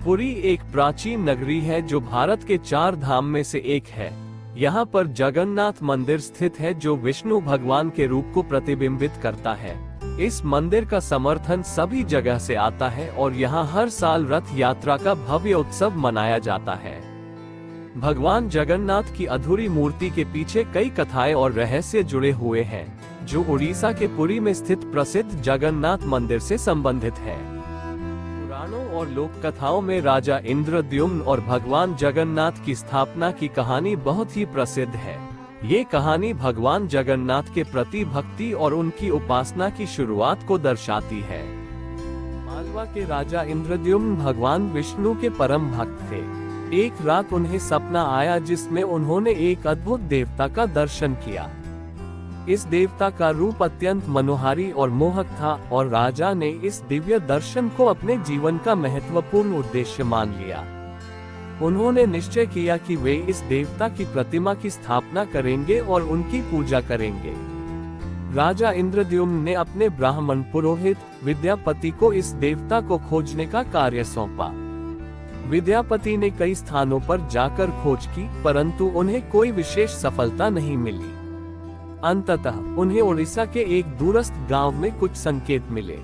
पुरी एक प्राचीन नगरी है जो भारत के 4 धाम में से एक है। यहाँ पर जगन्नाथ मंदिर स्थित है जो विष्णु भगवान के रूप को प्रतिबिंबित करता है। इस मंदिर का समर्थन सभी जगह से आता है और यहाँ हर साल रथ यात्रा का भव्य उत्सव मनाया जाता है। भगवान जगन्नाथ की अधूरी मूर्ति के पीछे कई कथाएं और रहस्य जुड़े हुए हैं, जो उड़ीसा के पुरी में स्थित प्रसिद्ध जगन्नाथ मंदिर से संबंधित है। पुराणों और लोक कथाओं में राजा इंद्रद्युम्न और भगवान जगन्नाथ की स्थापना की कहानी बहुत ही प्रसिद्ध है। ये कहानी भगवान जगन्नाथ के प्रति भक्ति और उनकी उपासना की शुरुआत को दर्शाती है। मालवा के राजा इंद्रद्युम्न भगवान विष्णु के परम भक्त थे। एक रात उन्हें सपना आया जिसमें उन्होंने एक अद्भुत देवता का दर्शन किया। इस देवता का रूप अत्यंत मनोहारी और मोहक था और राजा ने इस दिव्य दर्शन को अपने जीवन का महत्वपूर्ण उद्देश्य मान लिया। उन्होंने निश्चय किया कि वे इस देवता की प्रतिमा की स्थापना करेंगे और उनकी पूजा करेंगे। राजा इंद्रद्युम्न ने अपने ब्राह्मण पुरोहित विद्यापति को इस देवता को खोजने का कार्य सौंपा। विद्यापति ने कई स्थानों पर जाकर खोज की, परंतु उन्हें कोई विशेष सफलता नहीं मिली। अंततः उन्हें उड़ीसा के एक दूरस्थ गांव में कुछ संकेत मिले।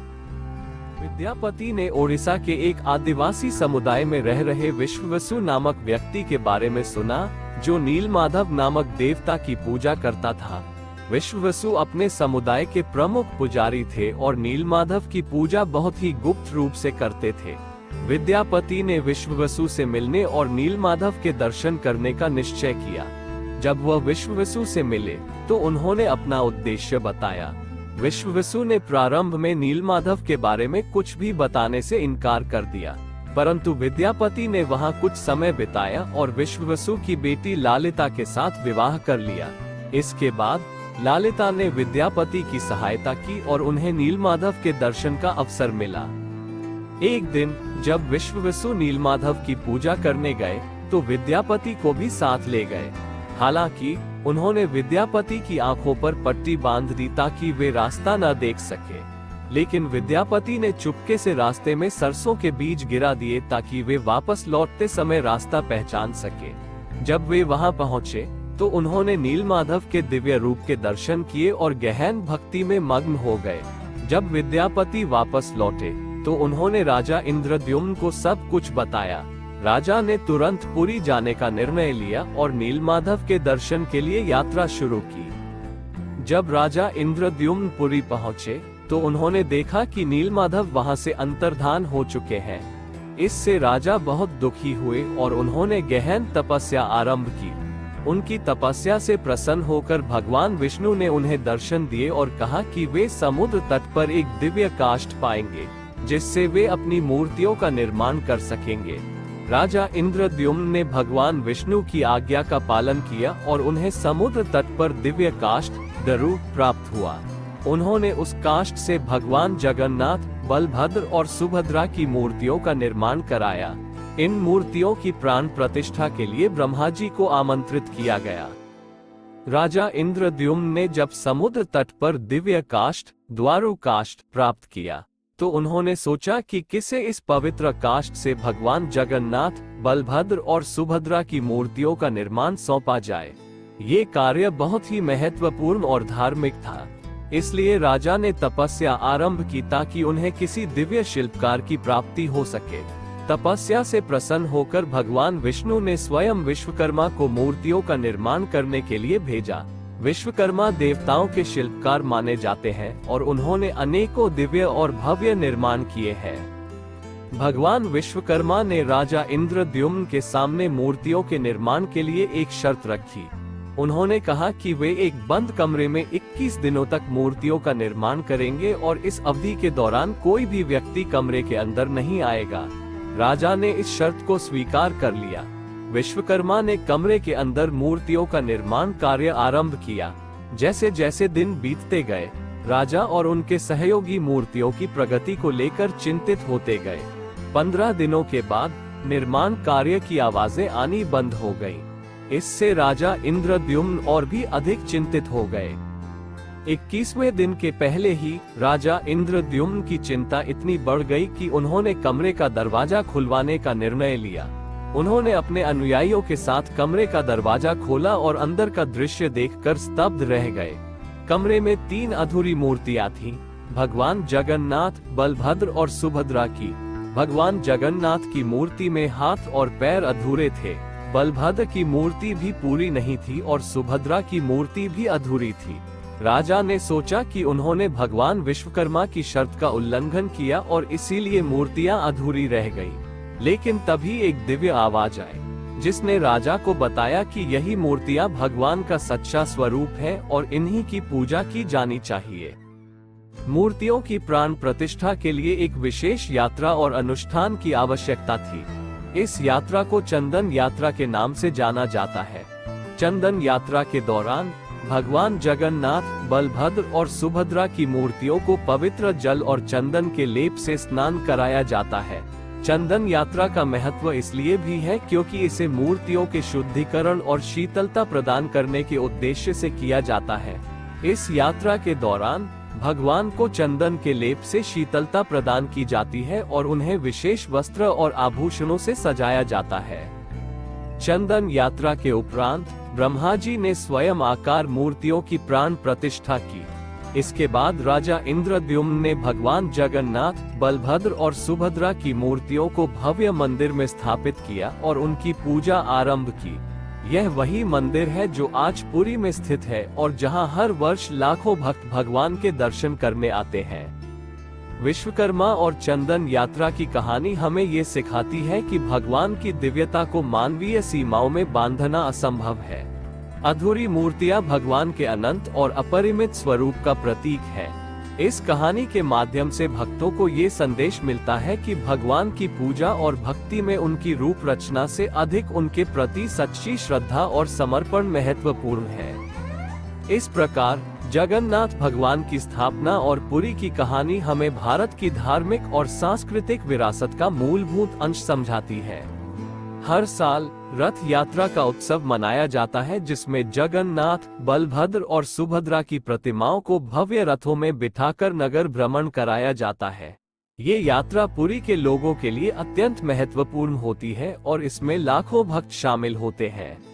विद्यापति ने उड़ीसा के एक आदिवासी समुदाय में रह रहे विश्ववसु नामक व्यक्ति के बारे में सुना, जो नीलमाधव नामक देवता की पूजा करता था। विश्ववसु अपने समुदाय के प्रमुख पुजारी थे और नीलमाधव की पूजा बहुत ही गुप्त रूप से करते थे। विद्यापति ने विश्ववसु से मिलने और नीलमाधव के दर्शन करने का निश्चय किया। जब वह विश्ववसु से मिले तो उन्होंने अपना उद्देश्य बताया। विश्ववसु ने प्रारंभ में नीलमाधव के बारे में कुछ भी बताने से इनकार कर दिया, परंतु विद्यापति ने वहां कुछ समय बिताया और विश्ववसु की बेटी लालिता के साथ विवाह कर लिया। इसके बाद लालिता ने विद्यापति की सहायता की और उन्हें नीलमाधव के दर्शन का अवसर मिला। एक दिन जब विश्ववसु नीलमाधव की पूजा करने गए तो विद्यापति को भी साथ ले गए। हालांकि उन्होंने विद्यापति की आंखों पर पट्टी बांध दी ताकि वे रास्ता न देख सके, लेकिन विद्यापति ने चुपके से रास्ते में सरसों के बीज गिरा दिए ताकि वे वापस लौटते समय रास्ता पहचान सके। जब वे वहां पहुंचे तो उन्होंने नीलमाधव के दिव्य रूप के दर्शन किए और गहन भक्ति में मग्न हो गए। जब विद्यापति वापस लौटे तो उन्होंने राजा इंद्रद्युम्न को सब कुछ बताया। राजा ने तुरंत पुरी जाने का निर्णय लिया और नीलमाधव के दर्शन के लिए यात्रा शुरू की। जब राजा इंद्रद्युम्न पुरी पहुंचे तो उन्होंने देखा कि नीलमाधव वहां से अंतर्धान हो चुके हैं। इससे राजा बहुत दुखी हुए और उन्होंने गहन तपस्या आरंभ की। उनकी तपस्या से प्रसन्न होकर भगवान विष्णु ने उन्हें दर्शन दिए और कहा कि वे समुद्र तट पर एक दिव्य काष्ठ पाएंगे, जिससे वे अपनी मूर्तियों का निर्माण कर सकेंगे। राजा इंद्रद्युम्न ने भगवान विष्णु की आज्ञा का पालन किया और उन्हें समुद्र तट पर दिव्य काष्ठ दरु प्राप्त हुआ। उन्होंने उस काष्ठ से भगवान जगन्नाथ, बलभद्र और सुभद्रा की मूर्तियों का निर्माण कराया। इन मूर्तियों की प्राण प्रतिष्ठा के लिए ब्रह्मा जी को आमंत्रित किया गया। राजा इंद्रद्युम्न ने जब समुद्र तट पर दिव्य काष्ठ द्वारु काष्ठ प्राप्त किया तो उन्होंने सोचा कि किसे इस पवित्र काष्ठ से भगवान जगन्नाथ, बलभद्र और सुभद्रा की मूर्तियों का निर्माण सौंपा जाए। ये कार्य बहुत ही महत्वपूर्ण और धार्मिक था, इसलिए राजा ने तपस्या आरंभ की ताकि उन्हें किसी दिव्य शिल्पकार की प्राप्ति हो सके। तपस्या से प्रसन्न होकर भगवान विष्णु ने स्वयं विश्वकर्मा को मूर्तियों का निर्माण करने के लिए भेजा। विश्वकर्मा देवताओं के शिल्पकार माने जाते हैं और उन्होंने अनेकों दिव्य और भव्य निर्माण किए हैं। भगवान विश्वकर्मा ने राजा इंद्रद्युम्न के सामने मूर्तियों के निर्माण के लिए एक शर्त रखी। उन्होंने कहा कि वे एक बंद कमरे में 21 दिनों तक मूर्तियों का निर्माण करेंगे और इस अवधि के दौरान कोई भी व्यक्ति कमरे के अंदर नहीं आएगा। राजा ने इस शर्त को स्वीकार कर लिया। विश्वकर्मा ने कमरे के अंदर मूर्तियों का निर्माण कार्य आरंभ किया। जैसे जैसे दिन बीतते गए, राजा और उनके सहयोगी मूर्तियों की प्रगति को लेकर चिंतित होते गए। 15 दिनों के बाद निर्माण कार्य की आवाजें आनी बंद हो गईं। इससे राजा इंद्रद्युम्न और भी अधिक चिंतित हो गए। 21वें दिन के पहले ही राजा इंद्रद्युम्न की चिंता इतनी बढ़ गई कि उन्होंने कमरे का दरवाजा खुलवाने का निर्णय लिया। उन्होंने अपने अनुयायियों के साथ कमरे का दरवाजा खोला और अंदर का दृश्य देखकर स्तब्ध रह गए। कमरे में 3 अधूरी मूर्तियां थीं, भगवान जगन्नाथ, बलभद्र और सुभद्रा की। भगवान जगन्नाथ की मूर्ति में हाथ और पैर अधूरे थे, बलभद्र की मूर्ति भी पूरी नहीं थी और सुभद्रा की मूर्ति भी अधूरी थी। राजा ने सोचा कि उन्होंने भगवान विश्वकर्मा की शर्त का उल्लंघन किया और इसीलिए मूर्तियां अधूरी रह गई। लेकिन तभी एक दिव्य आवाज आई, जिसने राजा को बताया कि यही मूर्तियां भगवान का सच्चा स्वरूप है और इन्हीं की पूजा की जानी चाहिए। मूर्तियों की प्राण प्रतिष्ठा के लिए एक विशेष यात्रा और अनुष्ठान की आवश्यकता थी। इस यात्रा को चंदन यात्रा के नाम से जाना जाता है। चंदन यात्रा के दौरान भगवान जगन्नाथ, बलभद्र और सुभद्रा की मूर्तियों को पवित्र जल और चंदन के लेप से स्नान कराया जाता है। चंदन यात्रा का महत्व इसलिए भी है क्योंकि इसे मूर्तियों के शुद्धिकरण और शीतलता प्रदान करने के उद्देश्य से किया जाता है। इस यात्रा के दौरान भगवान को चंदन के लेप से शीतलता प्रदान की जाती है और उन्हें विशेष वस्त्र और आभूषणों से सजाया जाता है। चंदन यात्रा के उपरांत ब्रह्मा जी ने स्वयं आकार मूर्तियों की प्राण प्रतिष्ठा की। इसके बाद राजा इंद्रद्युम्न ने भगवान जगन्नाथ, बलभद्र और सुभद्रा की मूर्तियों को भव्य मंदिर में स्थापित किया और उनकी पूजा आरंभ की। यह वही मंदिर है जो आज पुरी में स्थित है और जहां हर वर्ष लाखों भक्त भगवान के दर्शन करने आते हैं। विश्वकर्मा और चंदन यात्रा की कहानी हमें ये सिखाती है कि भगवान की दिव्यता को मानवीय सीमाओं में बांधना असंभव है। अधूरी मूर्तियां भगवान के अनंत और अपरिमित स्वरूप का प्रतीक है। इस कहानी के माध्यम से भक्तों को ये संदेश मिलता है कि भगवान की पूजा और भक्ति में उनकी रूप रचना से अधिक उनके प्रति सच्ची श्रद्धा और समर्पण महत्वपूर्ण है। इस प्रकार जगन्नाथ भगवान की स्थापना और पुरी की कहानी हमें भारत की धार्मिक और सांस्कृतिक विरासत का मूलभूत अंश समझाती है। हर साल रथ यात्रा का उत्सव मनाया जाता है, जिसमें जगन्नाथ, बलभद्र और सुभद्रा की प्रतिमाओं को भव्य रथों में बिठाकर नगर भ्रमण कराया जाता है। ये यात्रा पुरी के लोगों के लिए अत्यंत महत्वपूर्ण होती है और इसमें लाखों भक्त शामिल होते हैं।